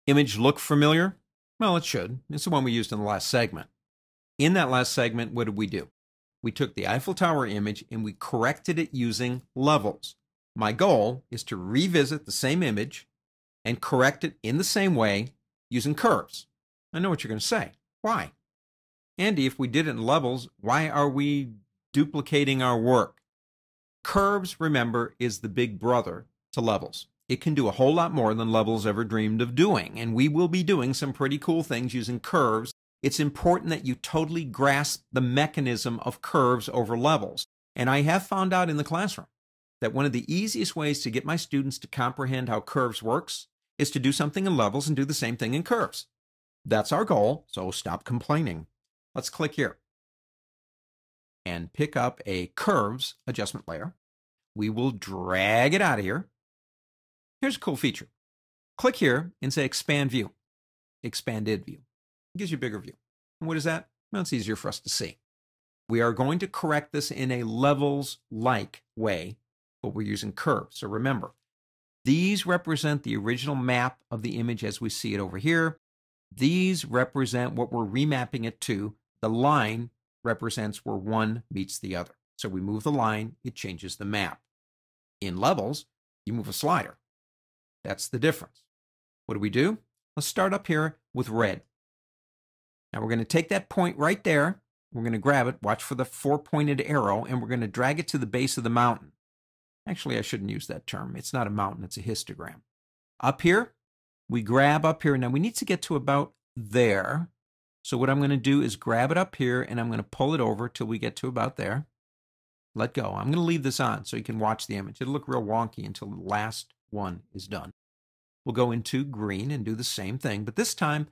Image look familiar? Well, it should. It's the one we used in the last segment. In that last segment, what did we do? We took the Eiffel Tower image and we corrected it using levels. My goal is to revisit the same image and correct it in the same way using curves. I know what you're going to say. Why? Andy, if we did it in levels, why are we duplicating our work? Curves, remember, is the big brother to levels. It can do a whole lot more than levels ever dreamed of doing, and we will be doing some pretty cool things using curves. It's important that you totally grasp the mechanism of curves over levels. And I have found out in the classroom that one of the easiest ways to get my students to comprehend how curves works is to do something in levels and do the same thing in curves. That's our goal, so stop complaining. Let's click here and pick up a curves adjustment layer. We will drag it out of here. Here's a cool feature. Click here and say expand view, expanded view. It gives you a bigger view. And what is that? Well, it's easier for us to see. We are going to correct this in a levels-like way, but we're using curves. So remember, these represent the original map of the image as we see it over here. These represent what we're remapping it to. The line represents where one meets the other. So we move the line, it changes the map. In levels, you move a slider. That's the difference. What do? Let's start up here with red. Now we're going to take that point right there. We're going to grab it. Watch for the four-pointed arrow, and we're going to drag it to the base of the mountain. Actually, I shouldn't use that term. It's not a mountain. It's a histogram. Up here, we grab up here. Now we need to get to about there. So what I'm going to do is grab it up here, and I'm going to pull it over till we get to about there. Let go. I'm going to leave this on so you can watch the image. It'll look real wonky until the last one is done. We'll go into green and do the same thing, but this time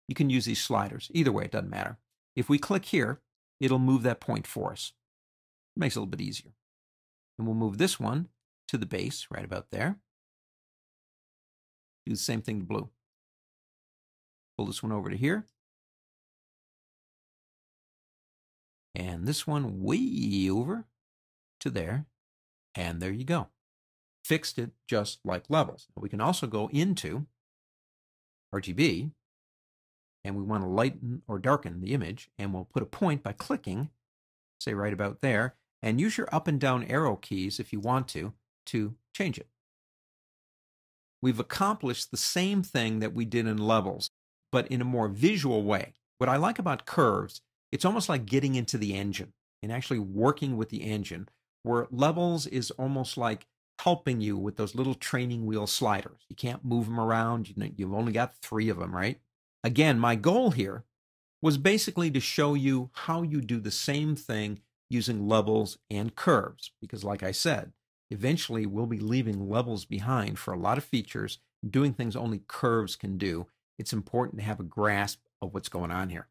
you can use these sliders. Either way, it doesn't matter. If we click here, it'll move that point for us. It makes it a little bit easier. And we'll move this one to the base, right about there. Do the same thing to blue. Pull this one over to here. And this one way over to there. And there you go. Fixed it just like levels. We can also go into RGB, and we want to lighten or darken the image, and we'll put a point by clicking, say right about there, and use your up and down arrow keys if you want to change it. We've accomplished the same thing that we did in levels, but in a more visual way. What I like about curves, it's almost like getting into the engine and actually working with the engine, where levels is almost like helping you with those little training wheel sliders. You can't move them around. You've only got 3 of them, right? Again, my goal here was basically to show you how you do the same thing using levels and curves, because like I said, eventually we'll be leaving levels behind for a lot of features, doing things only curves can do. It's important to have a grasp of what's going on here.